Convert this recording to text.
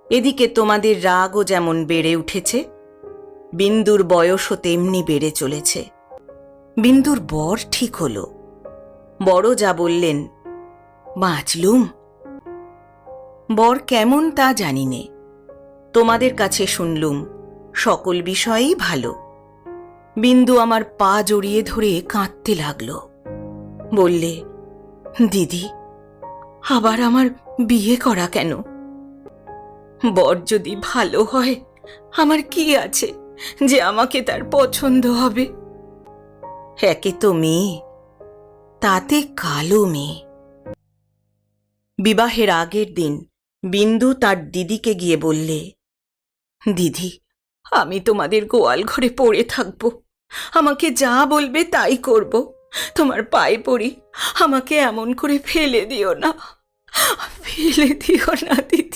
এদিকে তোমাদের রাগও যেমন বেড়ে উঠেছে, বিন্দুর বয়সও তেমনি বেড়ে চলেছে। বিন্দুর বর ঠিক হলো। বড় যা বললেন, বাঁচলুম। বর কেমন তা জানি নে, তোমাদের কাছে শুনলুম সকল বিষয়েই ভালো। বিন্দু আমার পা জড়িয়ে ধরে কাঁদতে লাগল। বললে, দিদি, আবার আমার বিয়ে করা কেন? বর যদি ভালো হয় আমার কি আছে যে আমাকে তার পছন্দ হবে? একে তো মেয়ে, তাতে কালো মেয়ে। বিবাহের আগের দিন বিন্দু তার দিদিকে গিয়ে বললে, দিদি, আমি তোমাদের গোয়াল ঘরে পড়ে থাকবো, আমাকে যা বলবে তাই করব, তোমার পায়ে পড়ি, আমাকে এমন করে ফেলে দিও না, ফেলে দিও না দিদি।